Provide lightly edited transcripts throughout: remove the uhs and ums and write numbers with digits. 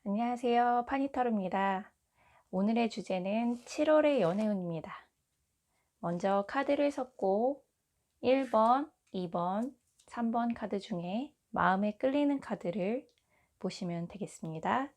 안녕하세요. 파니타로입니다. 오늘의 주제는 7월의 연애운입니다. 먼저 카드를 섞고 1번, 2번, 3번 카드 중에 마음에 끌리는 카드를 보시면 되겠습니다.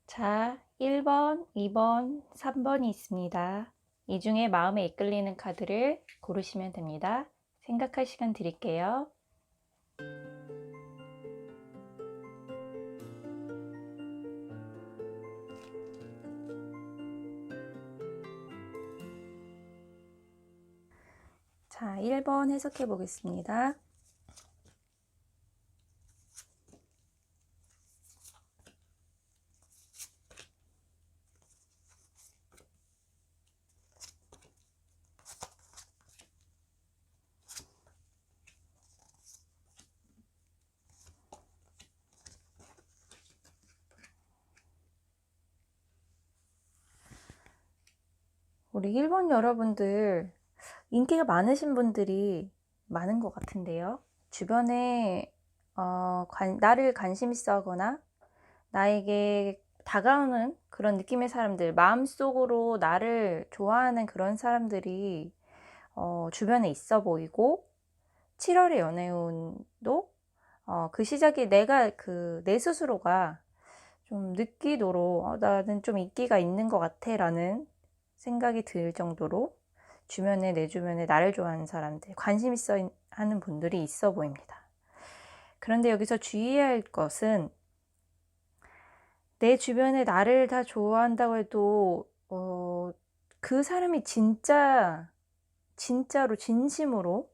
자, 1번, 2번, 3번이 있습니다. 이 중에 마음에 이끌리는 카드를 고르시면 됩니다. 생각할 시간 드릴게요. 자, 1번 해석해 보겠습니다. 우리 1번 여러분들 인기가 많으신 분들이 많은 것 같은데요. 주변에 나를 관심 있어 하거나 나에게 다가오는 그런 느낌의 사람들, 마음속으로 나를 좋아하는 그런 사람들이 주변에 있어 보이고 7월의 연애운도 그 시작이 내가 내 스스로가 좀 느끼도록 나는 좀 인기가 있는 것 같아 라는 생각이 들 정도로 내 주변에 나를 좋아하는 사람들, 관심 있어 하는 분들이 있어 보입니다. 그런데 여기서 주의해야 할 것은 내 주변에 나를 다 좋아한다고 해도 그 사람이 진짜로 진심으로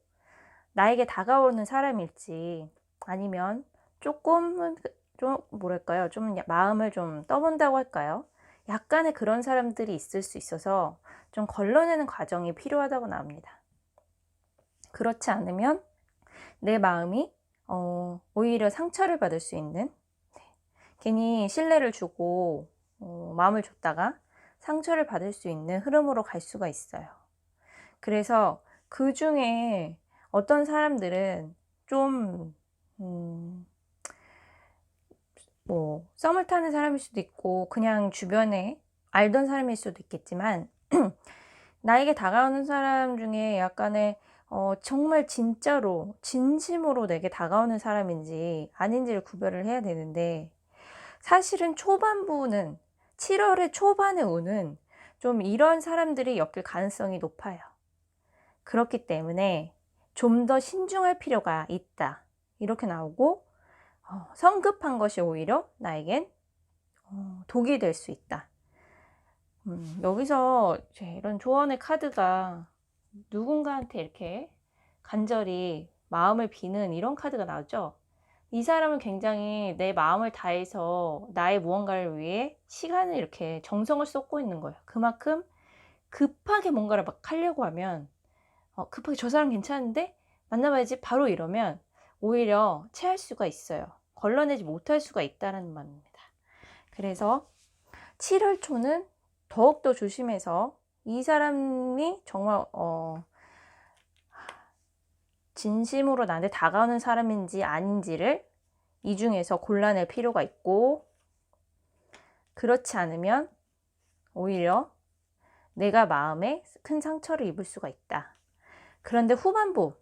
나에게 다가오는 사람일지 아니면 조금은 좀 뭐랄까요? 좀 마음을 좀 떠본다고 할까요? 약간의 그런 사람들이 있을 수 있어서 좀 걸러내는 과정이 필요하다고 나옵니다. 그렇지 않으면 내 마음이 오히려 상처를 받을 수 있는 괜히 신뢰를 주고 마음을 줬다가 상처를 받을 수 있는 흐름으로 갈 수가 있어요. 그래서 그 중에 어떤 사람들은 좀 썸을 타는 사람일 수도 있고 그냥 주변에 알던 사람일 수도 있겠지만 나에게 다가오는 사람 중에 약간의 정말 진짜로 진심으로 내게 다가오는 사람인지 아닌지를 구별을 해야 되는데 사실은 초반부는 7월의 초반의 운은 좀 이런 사람들이 엮일 가능성이 높아요. 그렇기 때문에 좀 더 신중할 필요가 있다. 이렇게 나오고 성급한 것이 오히려 나에겐 독이 될 수 있다. 여기서 이런 조언의 카드가 누군가한테 이렇게 간절히 마음을 비는 이런 카드가 나오죠. 이 사람은 굉장히 내 마음을 다해서 나의 무언가를 위해 시간을 이렇게 정성을 쏟고 있는 거예요. 그만큼 급하게 뭔가를 막 하려고 하면 급하게 저 사람 괜찮은데 만나봐야지 바로 이러면 오히려 체할 수가 있어요. 걸러내지 못할 수가 있다는 말입니다. 그래서 7월 초는 더욱더 조심해서 이 사람이 정말 진심으로 나한테 다가오는 사람인지 아닌지를 이 중에서 골라낼 필요가 있고 그렇지 않으면 오히려 내가 마음에 큰 상처를 입을 수가 있다. 그런데 후반부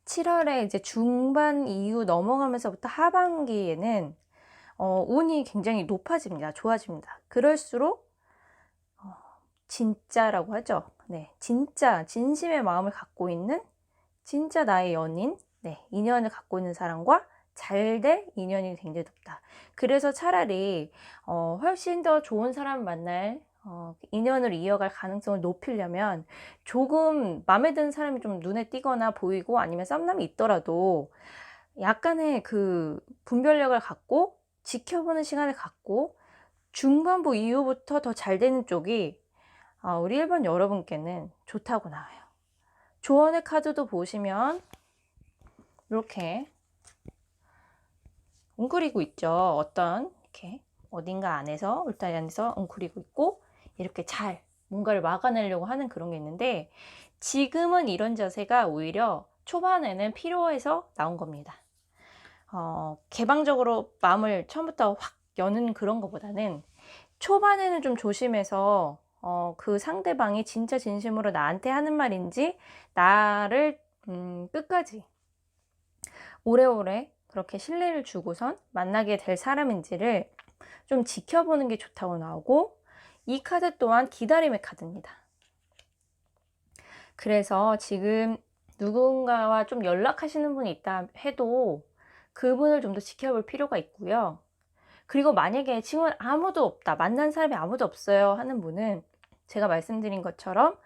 7월에 이제 중반 이후 넘어가면서부터 하반기에는 운이 굉장히 높아집니다. 좋아집니다. 그럴수록 진짜라고 하죠. 네, 진짜 진심의 마음을 갖고 있는 진짜 나의 연인, 인연을 갖고 있는 사람과 잘 될 인연이 굉장히 높다. 그래서 차라리 훨씬 더 좋은 사람 만날 인연을 이어갈 가능성을 높이려면 조금 마음에 드는 사람이 좀 눈에 띄거나 보이고 아니면 썸남이 있더라도 약간의 그 분별력을 갖고 지켜보는 시간을 갖고 중반부 이후부터 더 잘 되는 쪽이 우리 1번 여러분께는 좋다고 나와요. 조언의 카드도 보시면 이렇게 웅크리고 있죠. 이렇게 어딘가 안에서 울타리 안에서 웅크리고 있고 이렇게 잘 뭔가를 막아내려고 하는 그런 게 있는데 지금은 이런 자세가 오히려 초반에는 필요해서 나온 겁니다. 개방적으로 마음을 처음부터 확 여는 그런 것보다는 초반에는 좀 조심해서 그 상대방이 진짜 진심으로 나한테 하는 말인지 나를 끝까지 오래오래 그렇게 신뢰를 주고선 만나게 될 사람인지를 좀 지켜보는 게 좋다고 나오고 이 카드 또한 기다림의 카드입니다. 그래서 지금 누군가와 좀 연락하시는 분이 있다 해도 그분을 좀 더 지켜볼 필요가 있고요. 그리고 만약에 지금은 아무도 없다, 만난 사람이 아무도 없어요 하는 분은 제가 말씀드린 것처럼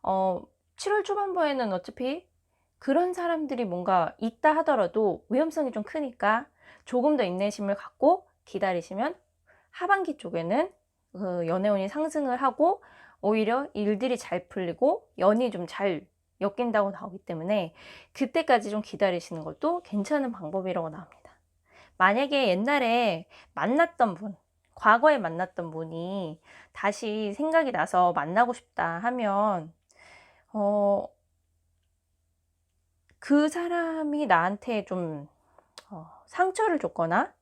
7월 초반부에는 어차피 그런 사람들이 뭔가 있다 하더라도 위험성이 좀 크니까 조금 더 인내심을 갖고 기다리시면 하반기 쪽에는 연애운이 상승을 하고 오히려 일들이 잘 풀리고 연이 좀 잘 엮인다고 나오기 때문에 그때까지 좀 기다리시는 것도 괜찮은 방법이라고 나옵니다. 만약에 옛날에 만났던 분, 과거에 만났던 분이 다시 생각이 나서 만나고 싶다 하면 그 사람이 나한테 좀 상처를 줬거나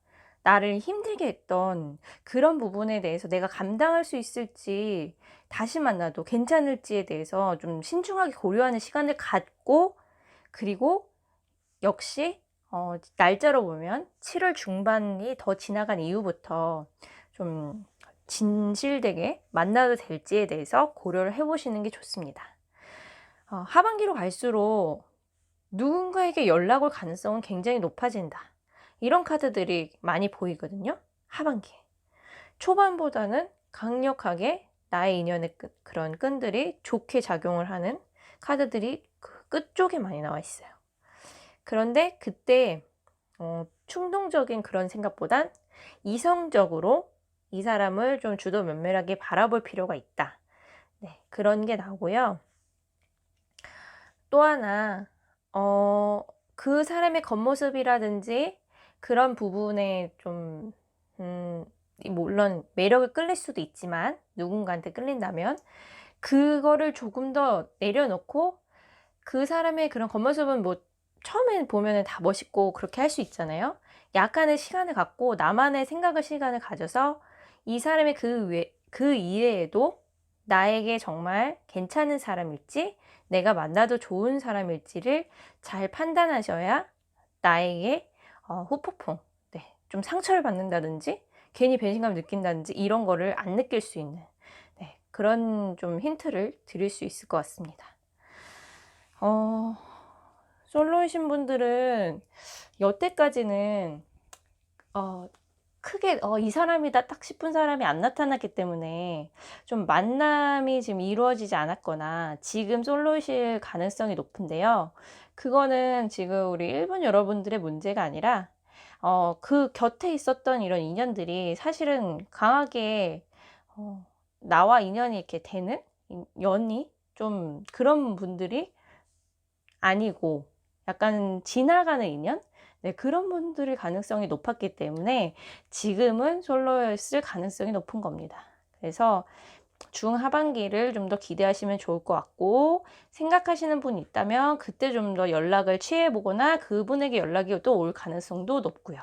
나를 힘들게 했던 그런 부분에 대해서 내가 감당할 수 있을지 다시 만나도 괜찮을지에 대해서 좀 신중하게 고려하는 시간을 갖고, 그리고 역시 날짜로 보면 7월 중반이 더 지나간 이후부터 좀 진실되게 만나도 될지에 대해서 고려를 해보시는 게 좋습니다. 하반기로 갈수록 누군가에게 연락 올 가능성은 굉장히 높아진다. 이런 카드들이 많이 보이거든요. 하반기에. 초반보다는 강력하게 나의 인연의 그런 끈들이 좋게 작용을 하는 카드들이 그 끝쪽에 많이 나와 있어요. 그런데 그때 충동적인 그런 생각보단 이성적으로 이 사람을 좀 주도 면밀하게 바라볼 필요가 있다. 네, 그런 게 나오고요. 또 하나 그 사람의 겉모습이라든지 그런 부분에 좀 물론 매력에 끌릴 수도 있지만, 누군가한테 끌린다면 그거를 조금 더 내려놓고, 그 사람의 그런 겉모습은 뭐 처음에 보면은 다 멋있고 그렇게 할 수 있잖아요. 약간의 시간을 갖고 나만의 생각을 시간을 가져서 이 사람의 그 이외에도 나에게 정말 괜찮은 사람일지, 내가 만나도 좋은 사람일지를 잘 판단하셔야 나에게 후폭풍, 네, 좀 상처를 받는다든지 괜히 배신감을 느낀다든지 이런 거를 안 느낄 수 있는, 네, 그런 좀 힌트를 드릴 수 있을 것 같습니다. 솔로이신 분들은 여태까지는 크게 이 사람이다 딱 싶은 사람이 안 나타났기 때문에 좀 만남이 지금 이루어지지 않았거나 지금 솔로이실 가능성이 높은데요. 그거는 지금 우리 일본 여러분들의 문제가 아니라 그 곁에 있었던 이런 인연들이 사실은 강하게 나와 인연이 이렇게 되는 연이 좀 그런 분들이 아니고 약간 지나가는 인연? 네, 그런 분들의 가능성이 높았기 때문에 지금은 솔로였을 가능성이 높은 겁니다. 그래서 중하반기를 좀 더 기대하시면 좋을 것 같고, 생각하시는 분이 있다면 그때 좀 더 연락을 취해보거나 그분에게 연락이 또 올 가능성도 높고요.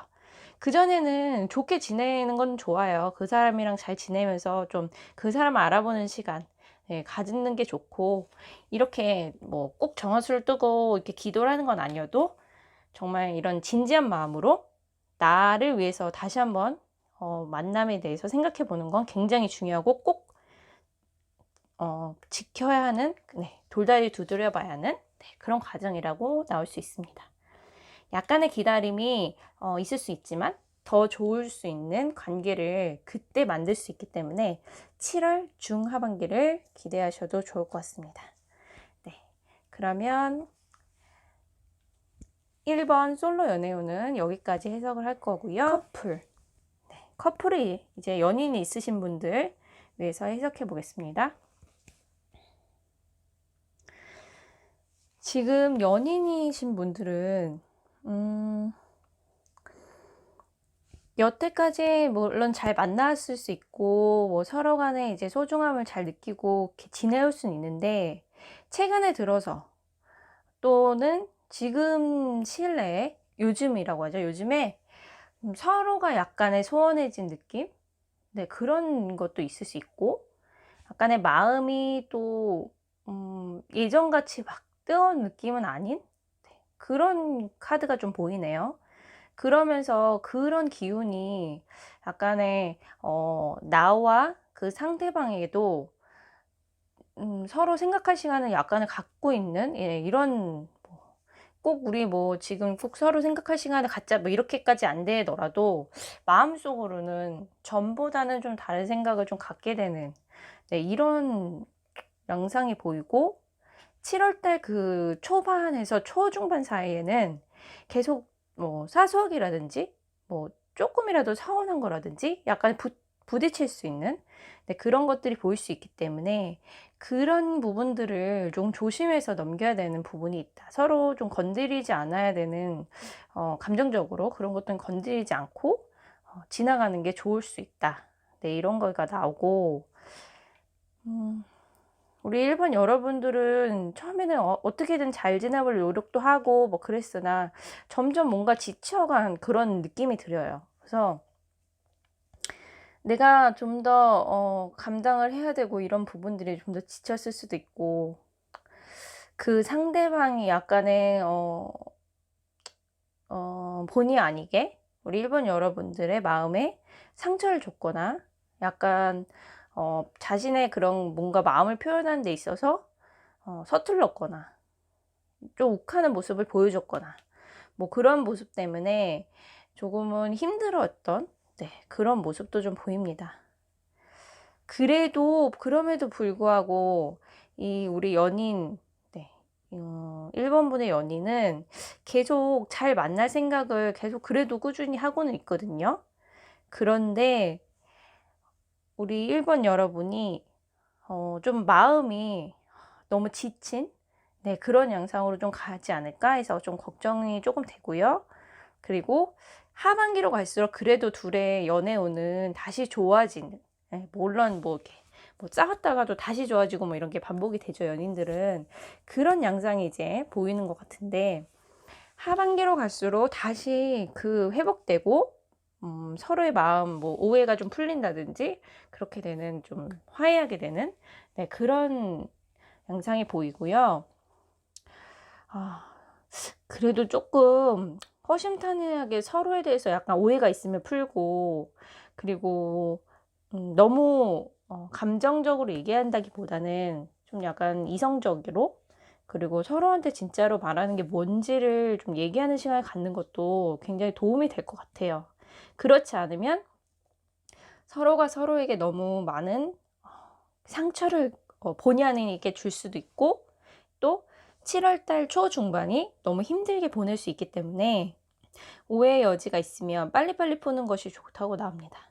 그전에는 좋게 지내는 건 좋아요. 그 사람이랑 잘 지내면서 좀 그 사람을 알아보는 시간, 네, 가지는 게 좋고, 이렇게 뭐 꼭 정화수를 뜨고 이렇게 기도를 하는 건 아니어도 정말 이런 진지한 마음으로 나를 위해서 다시 한번 만남에 대해서 생각해 보는 건 굉장히 중요하고, 꼭 지켜야 하는, 네, 돌다리 두드려 봐야 하는, 네, 그런 과정이라고 나올 수 있습니다. 약간의 기다림이 있을 수 있지만 더 좋을 수 있는 관계를 그때 만들 수 있기 때문에 7월 중하반기를 기대하셔도 좋을 것 같습니다. 네, 그러면 1번 솔로 연애운은 여기까지 해석을 할 거고요. 커플. 네, 커플이 이제 연인이 있으신 분들 위해서 해석해 보겠습니다. 지금 연인이신 분들은 여태까지 물론 잘 만났을 수 있고 뭐 서로 간에 이제 소중함을 잘 느끼고 이렇게 지내올 수는 있는데, 최근에 들어서 또는 지금 시일 내에, 요즘이라고 하죠. 요즘에 서로가 약간의 소원해진 느낌? 네, 그런 것도 있을 수 있고, 약간의 마음이 또 예전같이 막 뜨거운 느낌은 아닌, 네, 그런 카드가 좀 보이네요. 그러면서 그런 기운이 약간의 나와 그 상대방에게도 서로 생각할 시간을 약간을 갖고 있는, 예, 이런, 꼭 우리 뭐 지금 꼭 서로 생각할 시간을 갖자 뭐 이렇게까지 안 되더라도 마음속으로는 전보다는 좀 다른 생각을 좀 갖게 되는, 네, 이런 양상이 보이고, 7월달 그 초반에서 초중반 사이에는 계속 뭐 사소하기라든지 뭐 조금이라도 서운한 거라든지 약간 부딪힐 수 있는, 네, 그런 것들이 보일 수 있기 때문에 그런 부분들을 좀 조심해서 넘겨야 되는 부분이 있다. 서로 좀 건드리지 않아야 되는, 감정적으로 그런 것들은 건드리지 않고 지나가는 게 좋을 수 있다. 네, 이런 거가 나오고, 우리 일본 여러분들은 처음에는 어떻게든 잘 지내볼 노력도 하고 뭐 그랬으나 점점 뭔가 지쳐간 그런 느낌이 들어요. 그래서 내가 좀 더 감당을 해야 되고 이런 부분들이 좀 더 지쳤을 수도 있고, 그 상대방이 약간의 본의 아니게 우리 일본 여러분들의 마음에 상처를 줬거나, 약간 자신의 그런 뭔가 마음을 표현하는 데 있어서 서툴렀거나 좀 욱하는 모습을 보여줬거나, 뭐 그런 모습 때문에 조금은 힘들었던, 네, 그런 모습도 좀 보입니다. 그래도 그럼에도 불구하고 이 우리 연인, 네, 일본 분의 연인은 계속 잘 만날 생각을 계속 그래도 꾸준히 하고는 있거든요. 그런데 우리 일본 여러분이 좀 마음이 너무 지친, 네, 그런 양상으로 좀 가지 않을까 해서 좀 걱정이 조금 되고요. 그리고 하반기로 갈수록 그래도 둘의 연애운은 다시 좋아지는, 예, 물론 뭐 이렇게 뭐 싸웠다가도 다시 좋아지고 뭐 이런 게 반복이 되죠, 연인들은. 그런 양상이 이제 보이는 것 같은데, 하반기로 갈수록 다시 그 회복되고, 서로의 마음, 뭐 오해가 좀 풀린다든지 그렇게 되는, 좀 화해하게 되는, 네, 그런 양상이 보이고요. 아, 그래도 조금 허심탄회하게 서로에 대해서 약간 오해가 있으면 풀고, 그리고 너무 감정적으로 얘기한다기보다는 좀 약간 이성적으로, 그리고 서로한테 진짜로 말하는 게 뭔지를 좀 얘기하는 시간을 갖는 것도 굉장히 도움이 될 것 같아요. 그렇지 않으면 서로가 서로에게 너무 많은 상처를 본의 아니게 줄 수도 있고, 또 7월달 초중반이 너무 힘들게 보낼 수 있기 때문에 오해의 여지가 있으면 빨리빨리 푸는 것이 좋다고 나옵니다.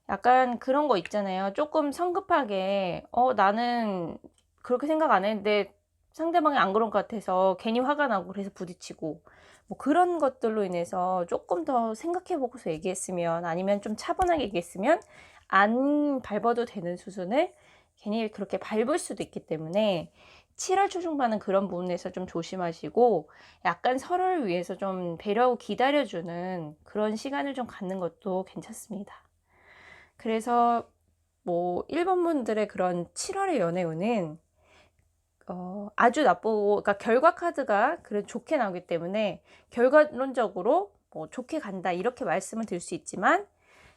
약간 그런 거 있잖아요. 조금 성급하게 나는 그렇게 생각 안 했는데 상대방이 안 그런 것 같아서 괜히 화가 나고 그래서 부딪히고, 뭐 그런 것들로 인해서 조금 더 생각해 보고서 얘기했으면, 아니면 좀 차분하게 얘기했으면 안 밟아도 되는 수순을 괜히 그렇게 밟을 수도 있기 때문에 7월 초중반은 그런 부분에서 좀 조심하시고, 약간 서로를 위해서 좀 배려하고 기다려주는 그런 시간을 좀 갖는 것도 괜찮습니다. 그래서 뭐 일본 분들의 그런 7월의 연애운은 아주 나쁘고, 그러니까 결과 카드가 그래 좋게 나오기 때문에 결과론적으로 뭐 좋게 간다 이렇게 말씀을 드릴 수 있지만,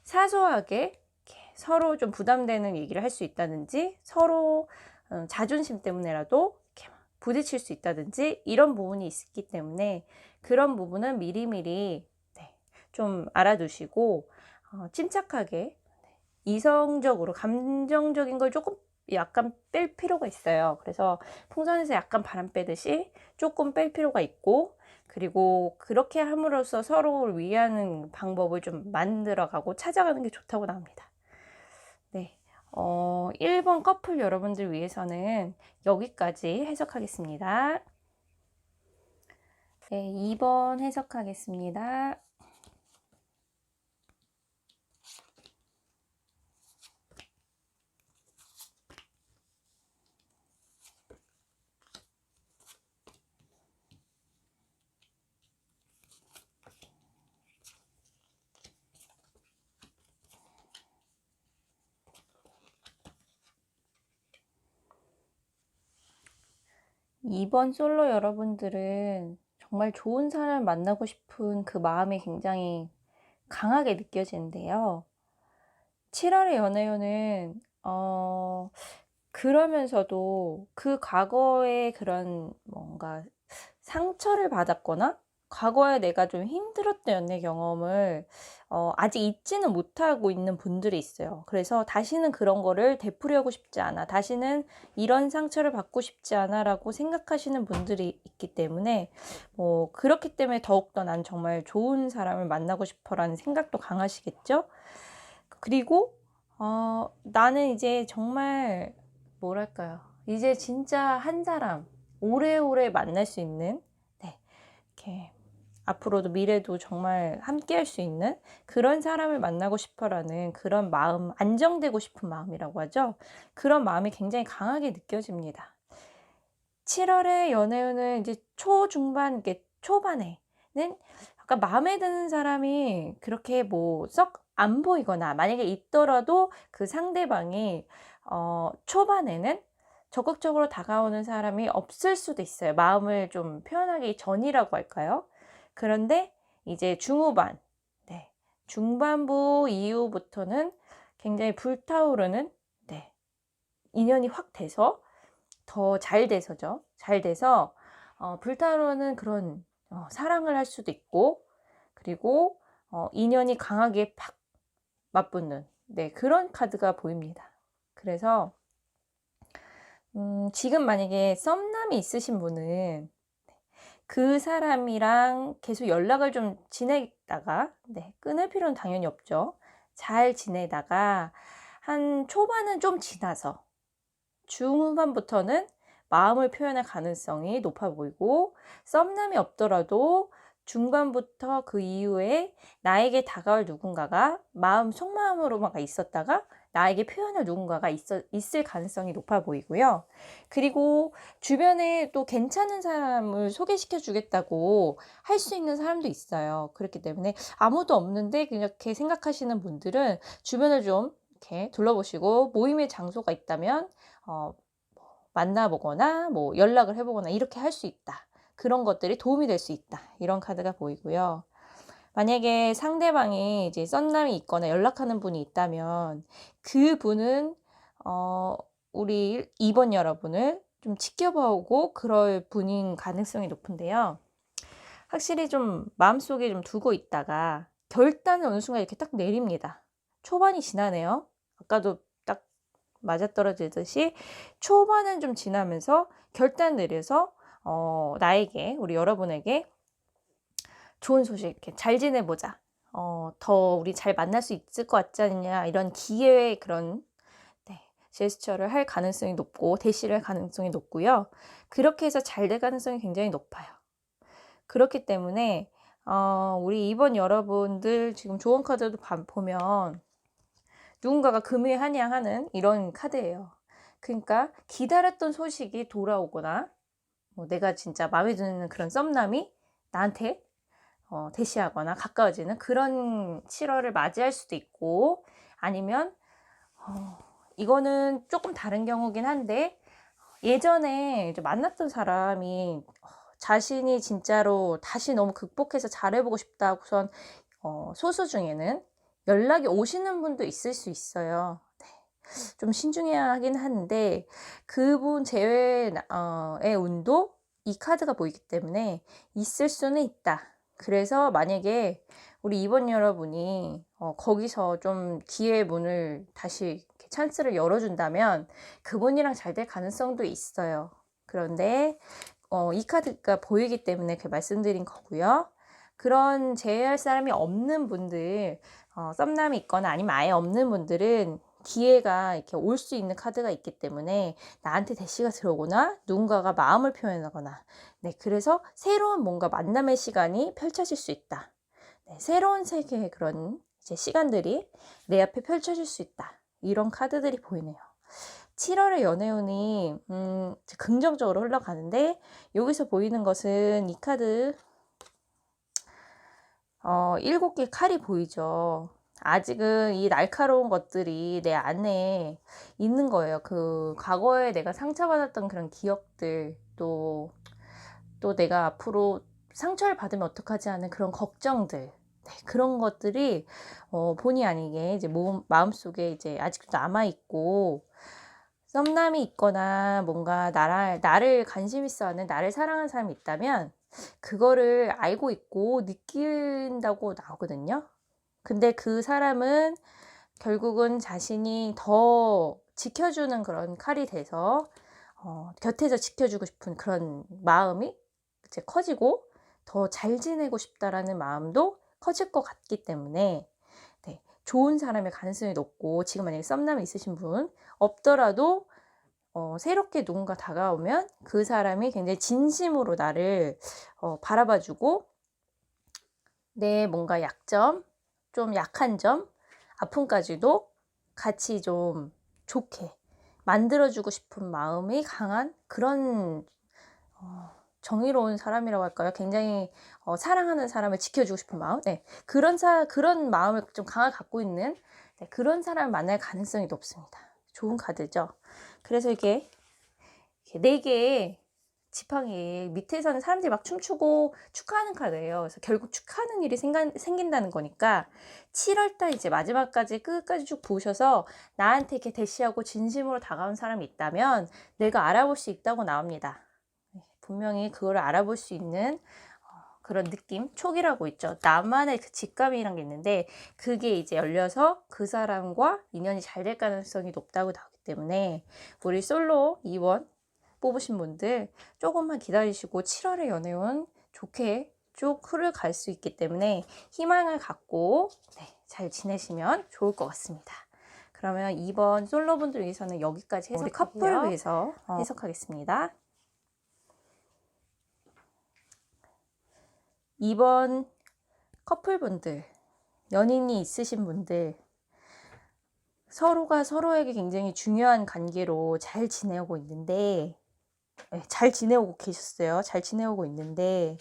사소하게 이렇게 서로 좀 부담되는 얘기를 할 수 있다든지, 서로 자존심 때문에라도 이렇게 부딪힐 수 있다든지 이런 부분이 있기 때문에, 그런 부분은 미리미리, 네, 좀 알아두시고 침착하게, 이성적으로 감정적인 걸 조금 약간 뺄 필요가 있어요. 그래서 풍선에서 약간 바람 빼듯이 조금 뺄 필요가 있고, 그리고 그렇게 함으로써 서로를 위하는 방법을 좀 만들어가고 찾아가는 게 좋다고 나옵니다. 네. 1번 커플 여러분들 위해서는 여기까지 해석하겠습니다. 네, 2번 해석하겠습니다. 2번 솔로 여러분들은 정말 좋은 사람을 만나고 싶은 그 마음이 굉장히 강하게 느껴지는데요. 7월의 연애운은 그러면서도 그 과거에 그런 뭔가 상처를 받았거나 과거에 내가 좀 힘들었던 연애 경험을 아직 잊지는 못하고 있는 분들이 있어요. 그래서 다시는 그런 거를 되풀이하고 싶지 않아, 다시는 이런 상처를 받고 싶지 않아 라고 생각하시는 분들이 있기 때문에, 뭐 그렇기 때문에 더욱더 난 정말 좋은 사람을 만나고 싶어 라는 생각도 강하시겠죠. 그리고 나는 이제 정말, 뭐랄까요, 이제 진짜 한 사람 오래오래 만날 수 있는, 네, 이렇게 앞으로도 미래도 정말 함께 할 수 있는 그런 사람을 만나고 싶어라는 그런 마음, 안정되고 싶은 마음이라고 하죠. 그런 마음이 굉장히 강하게 느껴집니다. 7월의 연애운은 이제 초중반, 이게 초반에 약간 마음에 드는 사람이 그렇게 뭐 썩 안 보이거나, 만약에 있더라도 그 상대방이 초반에는 적극적으로 다가오는 사람이 없을 수도 있어요. 마음을 좀 표현하기 전이라고 할까요? 그런데 이제 중후반, 네, 중반부 이후부터는 굉장히 불타오르는, 네, 인연이 확 돼서, 더 잘 돼서죠. 잘 돼서 불타오르는 그런 사랑을 할 수도 있고, 그리고 인연이 강하게 팍 맞붙는, 네, 그런 카드가 보입니다. 그래서 지금 만약에 썸남이 있으신 분은 그 사람이랑 계속 연락을 좀 지내다가, 네, 끊을 필요는 당연히 없죠. 잘 지내다가 한 초반은 좀 지나서 중후반부터는 마음을 표현할 가능성이 높아 보이고, 썸남이 없더라도 중반부터 그 이후에 나에게 다가올 누군가가 마음 속마음으로만 있었다가 나에게 표현할 누군가가 있을 가능성이 높아 보이고요. 그리고 주변에 또 괜찮은 사람을 소개시켜 주겠다고 할 수 있는 사람도 있어요. 그렇기 때문에 아무도 없는데 그렇게 생각하시는 분들은 주변을 좀 이렇게 둘러보시고, 모임의 장소가 있다면 뭐 만나보거나 뭐 연락을 해보거나 이렇게 할 수 있다. 그런 것들이 도움이 될 수 있다. 이런 카드가 보이고요. 만약에 상대방이 이제 썸남이 있거나 연락하는 분이 있다면 그분은 우리 2번 여러분을 좀 지켜보고 그럴 분인 가능성이 높은데요. 확실히 좀 마음속에 좀 두고 있다가 결단을 어느 순간 이렇게 딱 내립니다. 초반이 지나네요. 아까도 딱 맞아떨어지듯이 초반은 좀 지나면서 결단 내려서 나에게, 우리 여러분에게 좋은 소식, 이렇게 잘 지내보자, 더 우리 잘 만날 수 있을 것 같지 않냐, 이런 기회의 그런, 네, 제스처를 할 가능성이 높고 대시를 할 가능성이 높고요. 그렇게 해서 잘 될 가능성이 굉장히 높아요. 그렇기 때문에 우리 이번 여러분들 지금 조언 카드도 보면 누군가가 금회한양하는 이런 카드예요. 그러니까 기다렸던 소식이 돌아오거나, 뭐 내가 진짜 마음에 드는 그런 썸남이 나한테 대시하거나 가까워지는 그런 7월을 맞이할 수도 있고, 아니면 이거는 조금 다른 경우긴 한데, 예전에 이제 만났던 사람이 자신이 진짜로 다시 너무 극복해서 잘해보고 싶다고선 소수 중에는 연락이 오시는 분도 있을 수 있어요. 네. 좀 신중해야 하긴 하는데 그분 제외의 운도 이 카드가 보이기 때문에 있을 수는 있다. 그래서 만약에 우리 2번 여러분이 거기서 좀 기회의 문을 다시 이렇게 찬스를 열어준다면 그분이랑 잘 될 가능성도 있어요. 그런데 이 카드가 보이기 때문에 그 말씀드린 거고요. 그런 제외할 사람이 없는 분들, 썸남이 있거나 아니면 아예 없는 분들은 기회가 이렇게 올 수 있는 카드가 있기 때문에 나한테 대시가 들어오거나 누군가가 마음을 표현하거나, 네, 그래서 새로운 뭔가 만남의 시간이 펼쳐질 수 있다. 네, 새로운 세계의 그런 이제 시간들이 내 앞에 펼쳐질 수 있다. 이런 카드들이 보이네요. 7월의 연애운이 긍정적으로 흘러가는데, 여기서 보이는 것은 이 카드 7개 칼이 보이죠. 아직은 이 날카로운 것들이 내 안에 있는 거예요. 그 과거에 내가 상처받았던 그런 기억들, 또 내가 앞으로 상처를 받으면 어떡하지 하는 그런 걱정들, 네, 그런 것들이 본의 아니게 이제 마음속에 이제 아직도 남아있고, 썸남이 있거나 뭔가 나를 관심 있어 하는, 나를 사랑하는 사람이 있다면 그거를 알고 있고 느낀다고 나오거든요. 근데 그 사람은 결국은 자신이 더 지켜주는 그런 칼이 돼서 곁에서 지켜주고 싶은 그런 마음이 이제 커지고 더 잘 지내고 싶다라는 마음도 커질 것 같기 때문에, 네, 좋은 사람의 가능성이 높고, 지금 만약에 썸남이 있으신 분 없더라도 새롭게 누군가 다가오면 그 사람이 굉장히 진심으로 나를 바라봐주고, 내 뭔가 약점, 좀 약한 점, 아픔까지도 같이 좀 좋게 만들어주고 싶은 마음이 강한 그런 정의로운 사람이라고 할까요? 굉장히 사랑하는 사람을 지켜주고 싶은 마음? 네. 그런 마음을 좀 강하게 갖고 있는, 네, 그런 사람을 만날 가능성이 높습니다. 좋은 카드죠. 그래서 이게 4개의 지팡이 밑에서는 사람들이 막 춤추고 축하하는 카드예요. 그래서 결국 축하하는 일이 생긴다는 거니까 7월달 이제 마지막까지 끝까지 쭉 보셔서 나한테 이렇게 대시하고 진심으로 다가온 사람이 있다면 내가 알아볼 수 있다고 나옵니다. 분명히 그걸 알아볼 수 있는 그런 느낌, 촉이라고 있죠. 나만의 그 직감이란 게 있는데 그게 이제 열려서 그 사람과 인연이 잘 될 가능성이 높다고 나오기 때문에 우리 솔로 2번 뽑으신 분들 조금만 기다리시고 7월의 연애운 좋게 쭉 흘러갈 수 있기 때문에 희망을 갖고, 네, 잘 지내시면 좋을 것 같습니다. 그러면 2번 솔로분들 위해서는 여기까지 해석하고요. 우리 커플을 위해서 해석하겠습니다. 2번 커플분들, 연인이 있으신 분들, 서로가 서로에게 굉장히 중요한 관계로 잘 지내고 있는데, 잘 지내오고 계셨어요. 잘 지내오고 있는데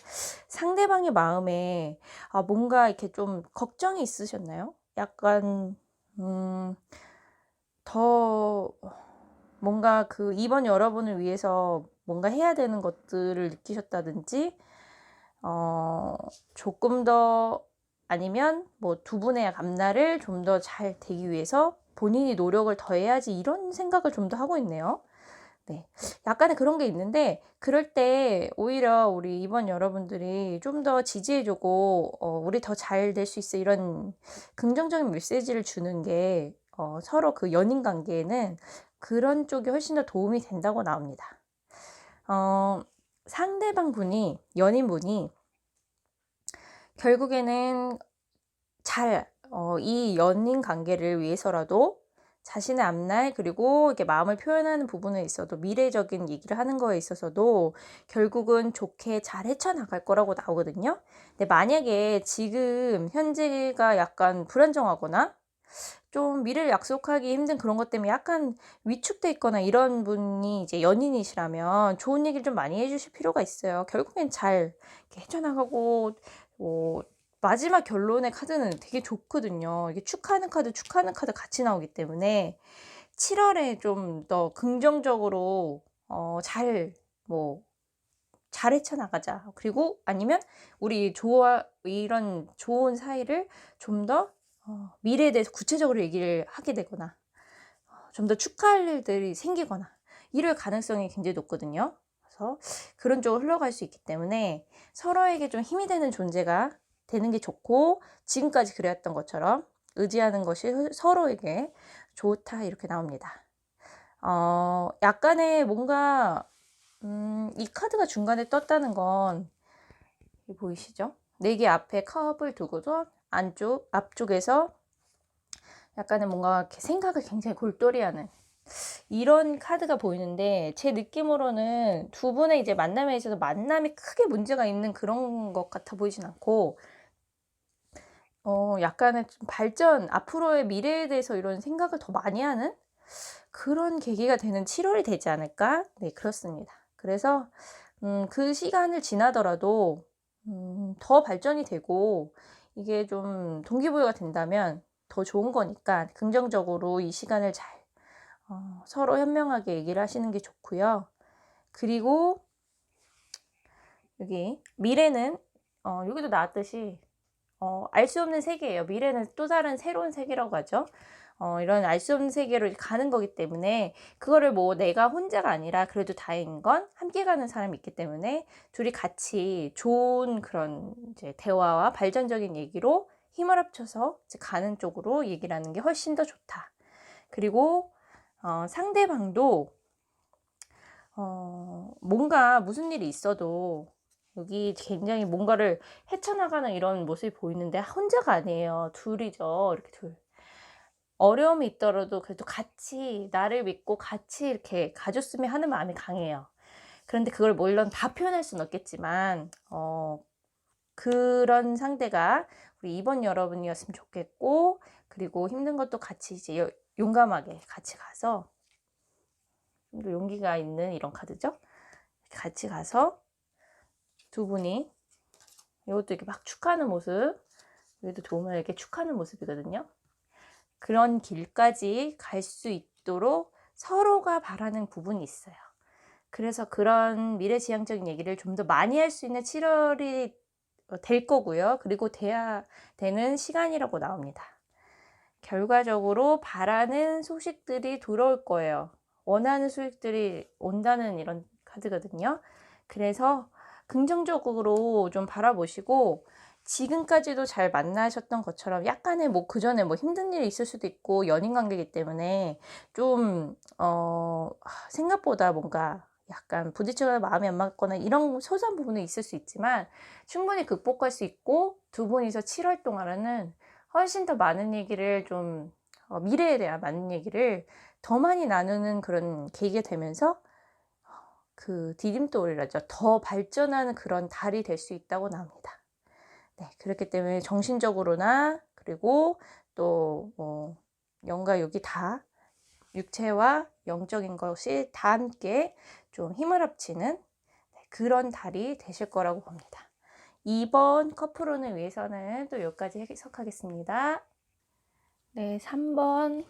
상대방의 마음에 뭔가 이렇게 좀 걱정이 있으셨나요? 약간 더 뭔가 그 이번 여러분을 위해서 뭔가 해야 되는 것들을 느끼셨다든지 조금 더 아니면 뭐 두 분의 앞날을 좀 더 잘 되기 위해서 본인이 노력을 더 해야지 이런 생각을 좀 더 하고 있네요. 네. 약간의 그런 게 있는데 그럴 때 오히려 우리 이번 여러분들이 좀 더 지지해주고 우리 더 잘 될 수 있어 이런 긍정적인 메시지를 주는 게 서로 그 연인 관계에는 그런 쪽이 훨씬 더 도움이 된다고 나옵니다. 상대방 분이, 연인분이 결국에는 이 연인 관계를 위해서라도 자신의 앞날 그리고 이렇게 마음을 표현하는 부분에 있어도 미래적인 얘기를 하는 거에 있어서도 결국은 좋게 잘 헤쳐나갈 거라고 나오거든요. 근데 만약에 지금 현재가 약간 불안정하거나 좀 미래를 약속하기 힘든 그런 것 때문에 약간 위축돼 있거나 이런 분이 이제 연인이시라면 좋은 얘기를 좀 많이 해주실 필요가 있어요. 결국엔 잘 이렇게 헤쳐나가고 마지막 결론의 카드는 되게 좋거든요. 이게 축하하는 카드 같이 나오기 때문에 7월에 좀 더 긍정적으로 잘 헤쳐나가자. 그리고 아니면 우리 이런 좋은 사이를 좀 더 미래에 대해서 구체적으로 얘기를 하게 되거나 좀 더 축하할 일들이 생기거나 이럴 가능성이 굉장히 높거든요. 그래서 그런 쪽으로 흘러갈 수 있기 때문에 서로에게 좀 힘이 되는 존재가 되는 게 좋고 지금까지 그래왔던 것처럼 의지하는 것이 서로에게 좋다 이렇게 나옵니다. 약간의 뭔가 이 카드가 중간에 떴다는 건 보이시죠? 4개 앞에 컵을 두고도 앞쪽에서 약간의 뭔가 이렇게 생각을 굉장히 골똘히 하는 이런 카드가 보이는데 제 느낌으로는 두 분의 이제 만남에 있어서 만남이 크게 문제가 있는 그런 것 같아 보이진 않고 약간의 좀 앞으로의 미래에 대해서 이런 생각을 더 많이 하는 그런 계기가 되는 7월이 되지 않을까? 네, 그렇습니다. 그래서 그 시간을 지나더라도 더 발전이 되고 이게 좀 동기부여가 된다면 더 좋은 거니까 긍정적으로 이 시간을 잘 서로 현명하게 얘기를 하시는 게 좋고요. 그리고 여기 미래는 여기도 나왔듯이 알 수 없는 세계예요. 미래는 또 다른 새로운 세계라고 하죠. 이런 알 수 없는 세계로 가는 거기 때문에 그거를 뭐 내가 혼자가 아니라 그래도 다행인 건 함께 가는 사람이 있기 때문에 둘이 같이 좋은 그런 이제 대화와 발전적인 얘기로 힘을 합쳐서 이제 가는 쪽으로 얘기를 하는 게 훨씬 더 좋다. 그리고 상대방도 뭔가 무슨 일이 있어도 여기 굉장히 뭔가를 헤쳐나가는 이런 모습이 보이는데 혼자가 아니에요. 둘이죠. 이렇게 둘. 어려움이 있더라도 그래도 같이 나를 믿고 같이 이렇게 가줬으면 하는 마음이 강해요. 그런데 그걸 물론 다 표현할 수는 없겠지만 그런 상대가 우리 2번 여러분이었으면 좋겠고 그리고 힘든 것도 같이 이제 용감하게 같이 가서 좀 더 용기가 있는 이런 카드죠. 같이 가서 두 분이. 이것도 이렇게 막 축하하는 모습. 여기도 보면 이렇게 축하하는 모습이거든요. 그런 길까지 갈 수 있도록 서로가 바라는 부분이 있어요. 그래서 그런 미래지향적인 얘기를 좀 더 많이 할 수 있는 7월이 될 거고요. 그리고 돼야 되는 시간이라고 나옵니다. 결과적으로 바라는 소식들이 들어올 거예요. 원하는 소식들이 온다는 이런 카드거든요. 그래서 긍정적으로 좀 바라보시고, 지금까지도 잘 만나셨던 것처럼 약간의 뭐 그전에 뭐 힘든 일이 있을 수도 있고 연인 관계이기 때문에 좀 생각보다 뭔가 약간 부딪혀서 마음이 안 맞거나 이런 소소한 부분은 있을 수 있지만 충분히 극복할 수 있고, 두 분이서 7월 동안은 훨씬 더 많은 얘기를 좀 미래에 대한 많은 얘기를 더 많이 나누는 그런 계기가 되면서 그 디딤돌이라죠. 더 발전하는 그런 달이 될 수 있다고 나옵니다. 네, 그렇기 때문에 정신적으로나 그리고 또 뭐 영과 육이 다, 육체와 영적인 것이 다 함께 좀 힘을 합치는 그런 달이 되실 거라고 봅니다. 2번 커플혼을 위해서는 또 여기까지 해석하겠습니다. 네, 3번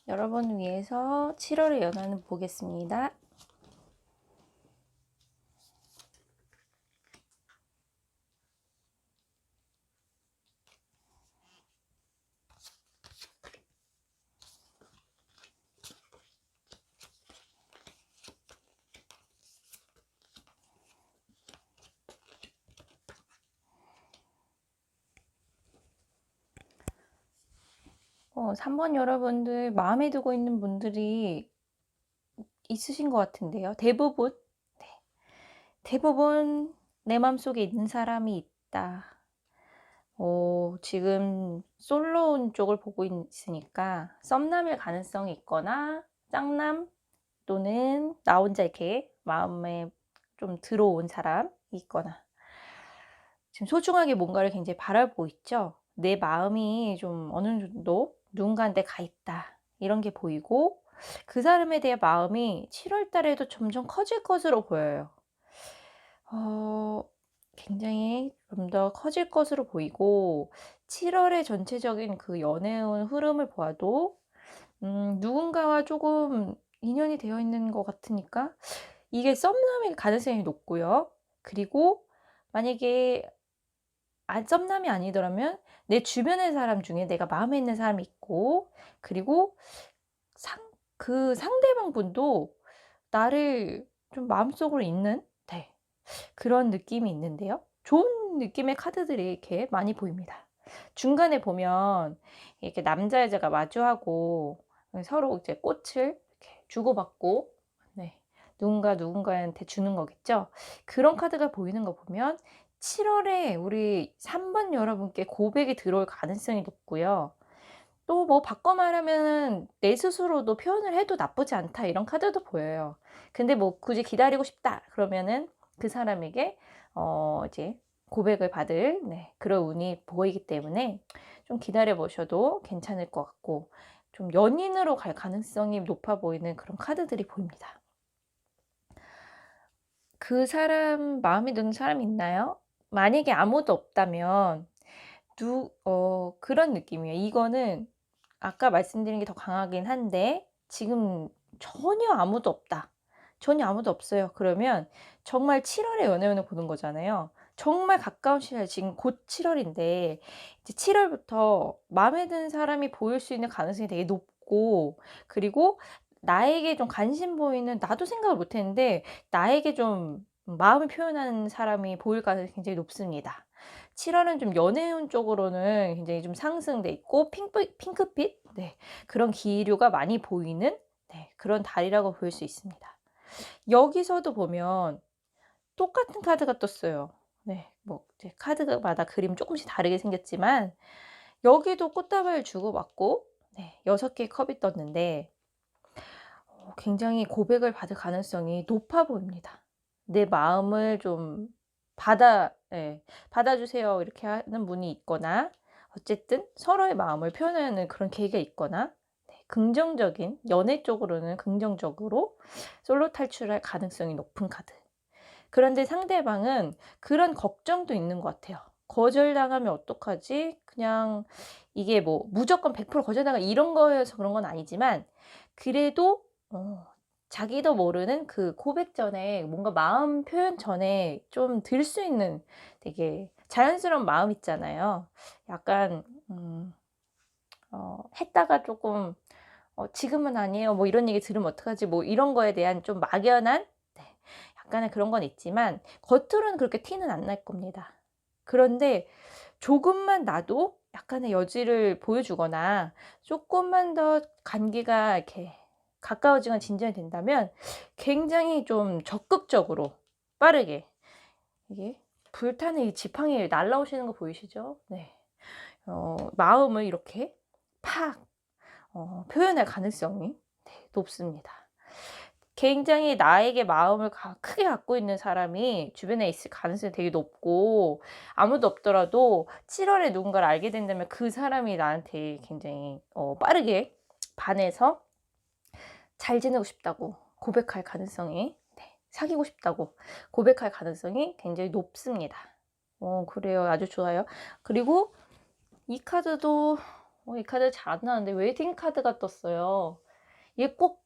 여러분 위해서 7월의 연화는 보겠습니다. 3번 여러분들 마음에 두고 있는 분들이 있으신 것 같은데요. 대부분, 네. 대부분 내 마음속에 있는 사람이 있다. 지금 솔로운 쪽을 보고 있으니까 썸남일 가능성이 있거나 짝남 또는 나 혼자 이렇게 마음에 좀 들어온 사람이 있거나 지금 소중하게 뭔가를 굉장히 바라보고 있죠. 내 마음이 좀 어느 정도 누군가한테 가 있다, 이런 게 보이고, 그 사람에 대한 마음이 7월 달에도 점점 커질 것으로 보여요. 굉장히 좀 더 커질 것으로 보이고, 7월의 전체적인 그 연애운 흐름을 보아도 누군가와 조금 인연이 되어 있는 것 같으니까 이게 썸남일 가능성이 높고요. 그리고 만약에 썸남이 아니더라면 내 주변의 사람 중에 내가 마음에 있는 사람이 있고, 그리고 그 상대방 분도 나를 좀 마음속으로 있는, 네, 그런 느낌이 있는데요. 좋은 느낌의 카드들이 이렇게 많이 보입니다. 중간에 보면 이렇게 남자 여자가 마주하고 서로 이제 꽃을 이렇게 주고받고, 네, 누군가한테 주는 거겠죠. 그런 카드가 보이는 거 보면 7월에 우리 3번 여러분께 고백이 들어올 가능성이 높고요. 또 뭐 바꿔 말하면 내 스스로도 표현을 해도 나쁘지 않다, 이런 카드도 보여요. 근데 뭐 굳이 기다리고 싶다 그러면은 그 사람에게 이제 고백을 받을, 네, 그런 운이 보이기 때문에 좀 기다려 보셔도 괜찮을 것 같고, 좀 연인으로 갈 가능성이 높아 보이는 그런 카드들이 보입니다. 그 사람 마음에 드는 사람이 있나요? 만약에 아무도 없다면 그런 느낌이에요. 이거는 아까 말씀드린 게 더 강하긴 한데 지금 전혀 아무도 없다, 전혀 아무도 없어요. 그러면 정말 7월의 연애운을 보는 거잖아요. 정말 가까운 시일, 지금 곧 7월인데 이제 7월부터 마음에 드는 사람이 보일 수 있는 가능성이 되게 높고, 그리고 나에게 좀 관심 보이는, 나도 생각을 못 했는데 나에게 좀 마음을 표현하는 사람이 보일 가능성이 굉장히 높습니다. 7월은 좀 연애운 쪽으로는 굉장히 좀 상승돼 있고 핑크빛, 네, 그런 기류가 많이 보이는, 네, 그런 달이라고 볼 수 있습니다. 여기서도 보면 똑같은 카드가 떴어요. 네, 뭐 이제 카드마다 그림 조금씩 다르게 생겼지만 여기도 꽃다발을 주고받고, 네, 6개의 컵이 떴는데 굉장히 고백을 받을 가능성이 높아 보입니다. 내 마음을 좀 받아주세요 이렇게 하는 분이 있거나, 어쨌든 서로의 마음을 표현하는 그런 계기가 있거나, 네, 긍정적인 연애 쪽으로는 긍정적으로 솔로 탈출할 가능성이 높은 카드. 그런데 상대방은 그런 걱정도 있는 것 같아요. '거절당하면 어떡하지?' 그냥 이게 뭐 무조건 100% 거절당할 이런 거여서 그런 건 아니지만 그래도 자기도 모르는 그 고백 전에 뭔가 마음 표현 전에 좀 들 수 있는 되게 자연스러운 마음 있잖아요. 약간 했다가 쪼끔 "지금은 아니에요." 뭐 이런 얘기 들으면 어떡하지? 뭐 이런 거에 대한 좀 막연한 네 약간의 그런 건 있지만 겉으로는 그렇게 티는 안 날 겁니다. 그런데 조금만 나도 약간의 여지를 보여주거나 쪼끔만 더 관계가 이렇게 가까워지거나 진전이 된다면 굉장히 좀 적극적으로 빠르게 이게 불타는 이 지팡이 날라오시는 거 보이시죠? 네. 마음을 이렇게 팍 표현할 가능성이 네 높습니다. 굉장히 나에게 마음을 크게 갖고 있는 사람이 주변에 있을 가능성이 되게 높고 아무도 없더라도 7 월에 누군가를 알게 된다면 그 사람이 나한테 굉장히 빠르게 반해서 잘 지내고 싶다고 고백할 가능성이 네 사귀고 싶다고 고백할 가능성이 굉장히 높습니다. 그래요. 아주 좋아요. 그리고 이 카드도 이 카드 잘 안 나왔는데 웨딩 카드가 떴어요. 이게 꼭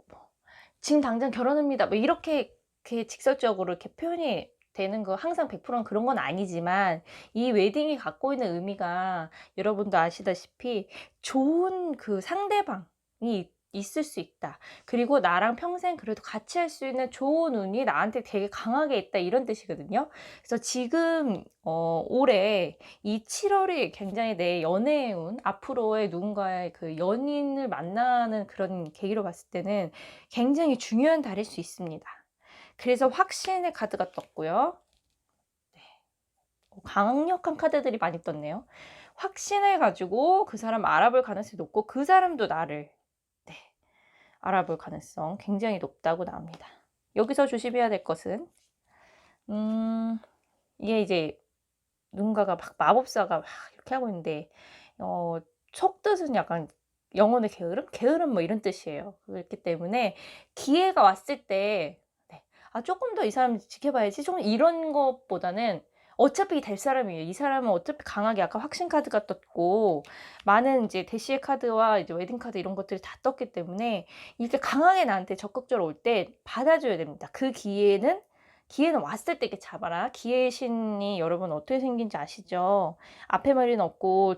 "지금 당장 결혼합니다." 뭐 이렇게 직설적으로 이렇게 표현이 되는 거 항상 100%는 그런 건 아니지만 이 웨딩이 갖고 있는 의미가 여러분도 아시다시피 좋은 그 상대방이 있을 수 있다. 그리고 나랑 평생 그래도 같이 할 수 있는 좋은 운이 나한테 되게 강하게 있다 이런 뜻이거든요. 그래서 지금 올해 이 7 월이 굉장히 내 연애의 운 앞으로의 누군가의 그 연인을 만나는 그런 계기로 봤을 때는 굉장히 중요한 달일 수 있습니다. 그래서 확신의 카드가 떴고요. 네. 강력한 카드들이 많이 떴네요. 확신을 가지고 그 사람 알아볼 가능성이 높고 그 사람도 나를 네 알아볼 가능성 굉장히 높다고 나옵니다. 여기서 조심해야 될 것은 음 이게 이제 누군가가 막 마법사가 막 이렇게 하고 있는데 어 속뜻은 약간 영혼의 게으름? 게으름 뭐 이런 뜻이에요. 그렇기 때문에 기회가 왔을 때 네 '아 쪼끔 더 이 사람 지켜봐야지.' 좀 이런 것보다는 어차피 될 사람이에요. 이 사람은 어차피 강하게 아까 확신 카드가 떴고 많은 이제 대시의 카드와 이제 웨딩 카드 이런 것들이 다 떴기 때문에 이렇게 강하게 나한테 적극적으로 올 때 받아줘야 됩니다. 그 기회는 왔을 때 이렇게 잡아라. 기회의 신이 여러분 어떻게 생긴지 아시죠? 앞에 머리는 없고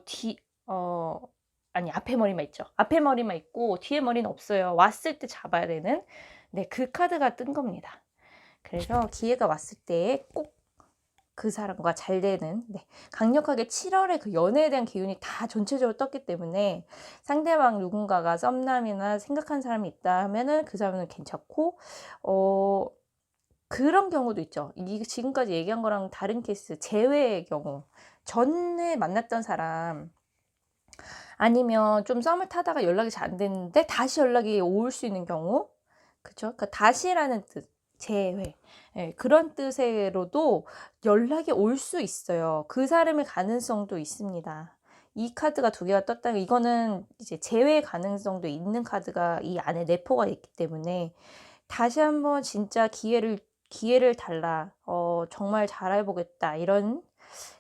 어 아니 앞에 머리만 있죠. 앞에 머리만 있고 뒤에 머리는 없어요. 왔을 때 잡아야 되는 네 그 카드가 뜬 겁니다. 그래서 기회가 왔을 때 꼭 그 사람과 잘 되는 네 강력하게 7 월에 그 연애에 대한 기운이 다 전체적으로 떴기 때문에 상대방 누군가가 썸남이나 생각하는 사람이 있다 하면은 그 사람은 괜찮고 어 그런 경우도 있죠. 이 지금까지 얘기한 거랑 다른 케이스 제외의 경우. 전에 만났던 사람 아니면 좀 썸을 타다가 연락이 잘 안 됐는데 다시 연락이 올 수 있는 경우. 그쵸? 그러니까 다시라는 뜻. 재회. 예 그런 뜻으로도 연락이 올 수 있어요. 그 사람의 가능성도 있습니다. 이 카드가 두 개가 떴다면 이거는 이제 재회 가능성도 있는 카드가 이 안에 내포가 있기 때문에 다시 한번 진짜 기회를 달라. 정말 잘해 보겠다. 이런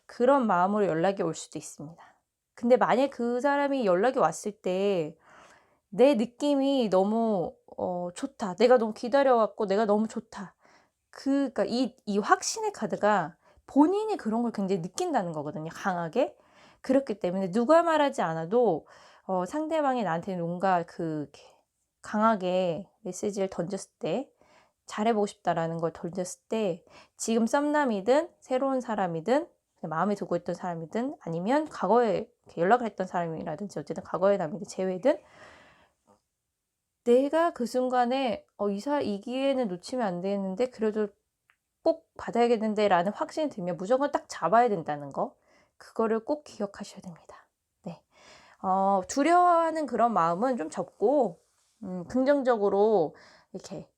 그런 마음으로 연락이 올 수도 있습니다. 근데 만약 그 사람이 연락이 왔을 때 내 느낌이 너무 좋다. 내가 너무 기다려 왔고 내가 너무 좋다. 그러니까 이 확신의 카드가 본인이 그런 걸 굉장히 느낀다는 거거든요, 강하게. 그렇기 때문에 누가 말하지 않아도 상대방이 나한테 뭔가 이렇게 강하게 메시지를 던졌을 때 잘해 보고 싶다라는 걸 던졌을 때 지금 썸남이든 새로운 사람이든 마음에 두고 있던 사람이든 아니면 과거에 이렇게 연락을 했던 사람이라든지 어쨌든 과거의 남이든 재회든 내가 그 순간에 '이 기회는 놓치면 안 되는데 그래도 꼭 받아야겠는데.'라는 확신이 들면 무조건 딱 잡아야 된다는 거 그거를 꼭 기억하셔야 됩니다. 네. 두려워하는 그런 마음은 좀 접고 긍정적으로 이렇게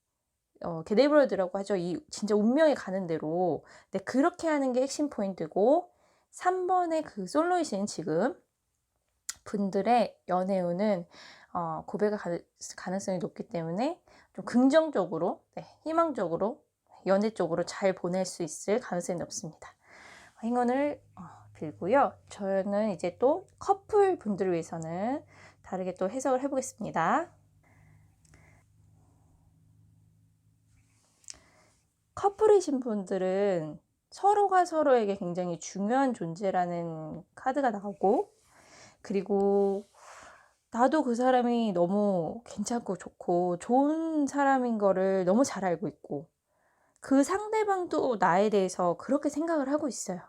내버려 두라고 하죠. 이 진짜 운명이 가는 대로. 네 그렇게 하는 게 핵심 포인트고 3 번의 그 솔로이신 지금 분들의 연애운은 고백의 가능성이 높기 때문에 좀 긍정적으로 네 희망적으로 네 연애 쪽으로 잘 보낼 수 있을 가능성이 높습니다. 행운을 빌고요. 저는 이제 또 커플 분들을 위해서는 다르게 또 해석을 해보겠습니다. 커플이신 분들은 서로가 서로에게 굉장히 중요한 존재라는 카드가 나오고, 그리고 나도 그 사람이 너무 괜찮고 좋고 좋은 사람인 거를 너무 잘 알고 있고, 그 상대방도 나에 대해서 그렇게 생각을 하고 있어요.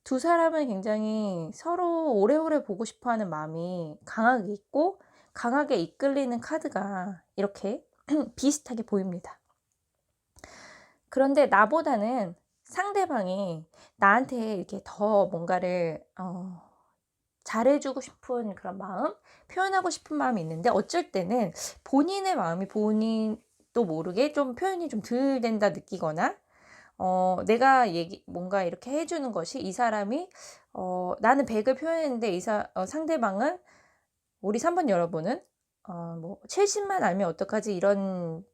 두 사람은 굉장히 서로 오래오래 보고 싶어 하는 마음이 강하게 있고, 강하게 이끌리는 카드가 이렇게 비슷하게 보입니다. 그런데 나보다는 상대방이 나한테 이렇게 더 뭔가를 잘해주고 싶은 그런 마음, 표현하고 싶은 마음이 있는데, 어쩔 때는 본인의 마음이 본인도 모르게 좀 표현이 좀 덜 된다 느끼거나, 내가 뭔가 이렇게 해주는 것이 이 사람이, 나는 100을 표현했는데 상대방은, 우리 3번 여러분은, 뭐 70만 알면 어떡하지? 이런,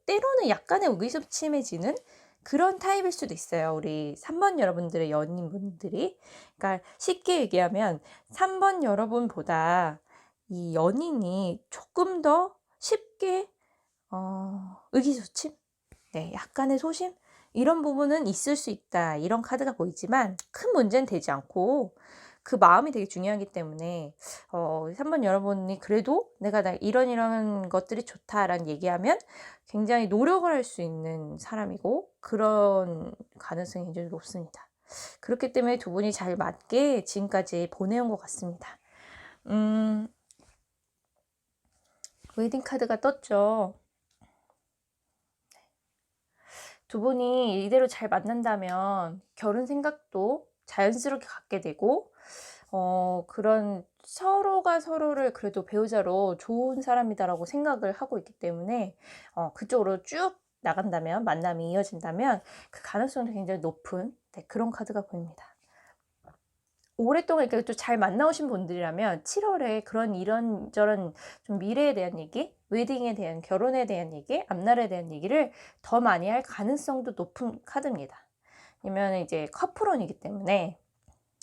때로는 약간의 의기소침해지는 그런 타입일 수도 있어요. 우리 3번 여러분들의 연인분들이. 그러니까 쉽게 얘기하면 3번 여러분보다 이 연인이 조금 더 쉽게, 의기소침? 네, 약간의 소심? 이런 부분은 있을 수 있다. 이런 카드가 보이지만 큰 문제는 되지 않고, 그 마음이 되게 중요하기 때문에 3번 여러분이 그래도 내가 이런 것들이 좋다라는 얘기하면 굉장히 노력을 할 수 있는 사람이고, 그런 가능성이 굉장히 높습니다. 그렇기 때문에 두 분이 잘 맞게 지금까지 보내온 것 같습니다. 웨딩 카드가 떴죠. 두 분이 이대로 잘 만난다면 결혼 생각도 자연스럽게 갖게 되고, 그런 서로가 서로를 그래도 배우자로 좋은 사람이다라고 생각을 하고 있기 때문에, 그쪽으로 쭉 나간다면, 만남이 이어진다면 그 가능성도 굉장히 높은, 네, 그런 카드가 보입니다. 오랫동안 이렇게 또 잘 만나오신 분들이라면 7월에 그런 이런저런 좀 미래에 대한 얘기, 웨딩에 대한, 결혼에 대한 얘기, 앞날에 대한 얘기를 더 많이 할 가능성도 높은 카드입니다. 왜냐면 이제 커플혼이기 때문에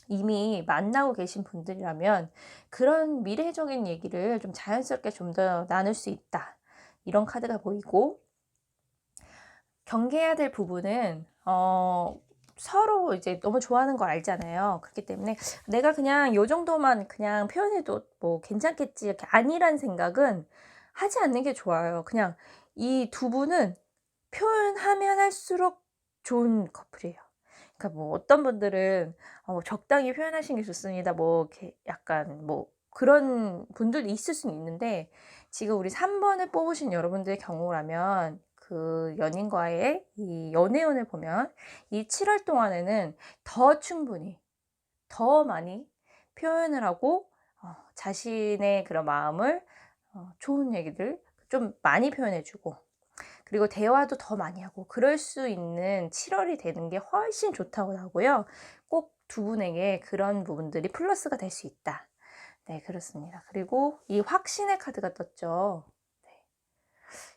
이미 만나고 계신 분들이라면 그런 미래적인 얘기를 좀 자연스럽게 좀 더 나눌 수 있다. 이런 카드가 보이고, 경계해야 될 부분은 서로 이제 너무 좋아하는 걸 알잖아요. 그렇기 때문에 내가 그냥 요 정도만 그냥 표현해도 뭐 괜찮겠지, 이렇게 아니란 생각은 하지 않는 게 좋아요. 그냥 이 두 분은 표현하면 할수록 좋은 커플이에요. 그러니까 뭐 어떤 분들은 적당히 표현하시는 게 좋습니다. 뭐 이렇게 약간 뭐 그런 분들도 있을 수는 있는데, 지금 우리 3번을 뽑으신 여러분들의 경우라면 그 연인과의 이 연애운을 보면 이 7월 동안에는 더 충분히, 더 많이 표현을 하고, 자신의 그런 마음을, 좋은 얘기들 좀 많이 표현해주고, 그리고 대화도 더 많이 하고 그럴 수 있는 7월이 되는 게 훨씬 좋다고 하고요. 꼭 두 분에게 그런 부분들이 플러스가 될 수 있다. 네, 그렇습니다. 그리고 이 확신의 카드가 떴죠. 네.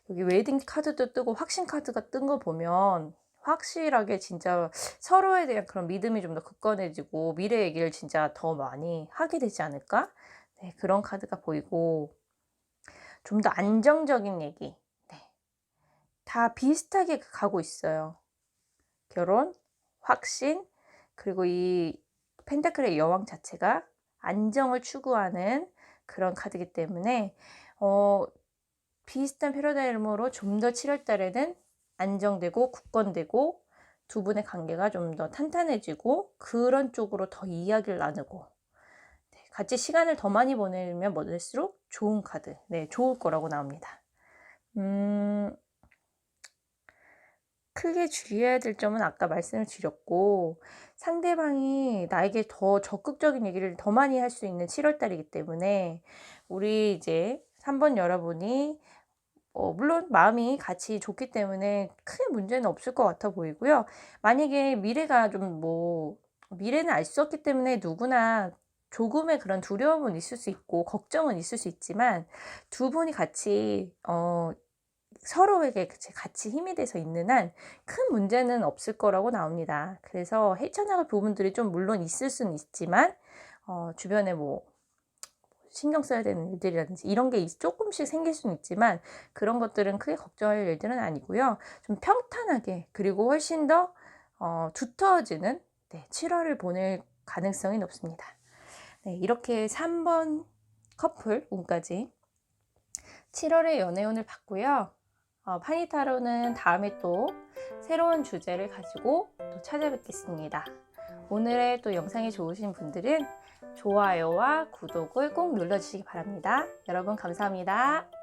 여기 웨딩 카드도 뜨고 확신 카드가 뜬 거 보면 확실하게 진짜 서로에 대한 그런 믿음이 좀 더 굳건해지고 미래 얘기를 진짜 더 많이 하게 되지 않을까? 네, 그런 카드가 보이고, 좀 더 안정적인 얘기. 다 비슷하게 가고 있어요. 결혼, 확신, 그리고 이 펜타클의 여왕 자체가 안정을 추구하는 그런 카드이기 때문에 비슷한 패러다임으로 좀 더 7월 달에는 안정되고 굳건되고 두 분의 관계가 좀 더 탄탄해지고 그런 쪽으로 더 이야기를 나누고, 같이 시간을 더 많이 보내면 보낼수록 좋은 카드, 네, 좋을 거라고 나옵니다. 크게 주의해야 될 점은 아까 말씀을 드렸고, 상대방이 나에게 더 적극적인 얘기를 더 많이 할 수 있는 7월 달이기 때문에 우리 이제 3번 여러분이 물론 마음이 같이 좋기 때문에 크게 문제는 없을 것 같아 보이고요. 만약에 미래가 미래는 알 수 없기 때문에 누구나 조금의 그런 두려움은 있을 수 있고 걱정은 있을 수 있지만, 두 분이 같이 서로에게 같이 힘이 돼서 있는 한 큰 문제는 없을 거라고 나옵니다. 그래서 헤쳐나갈 부분들이 좀 물론 있을 수는 있지만 주변에 뭐 신경 써야 되는 일들이라든지 이런 게 조금씩 생길 수는 있지만 그런 것들은 크게 걱정할 일들은 아니고요. 좀 평탄하게 그리고 훨씬 더 두터워지는 7월을 보낼 가능성이 높습니다. 네, 이렇게 3번 커플 운까지 7월의 연애운을 봤고요. 파니타로는 다음에 또 새로운 주제를 가지고 또 찾아뵙겠습니다. 오늘의 또 영상이 좋으신 분들은 좋아요와 구독을 꼭 눌러주시기 바랍니다. 여러분 감사합니다.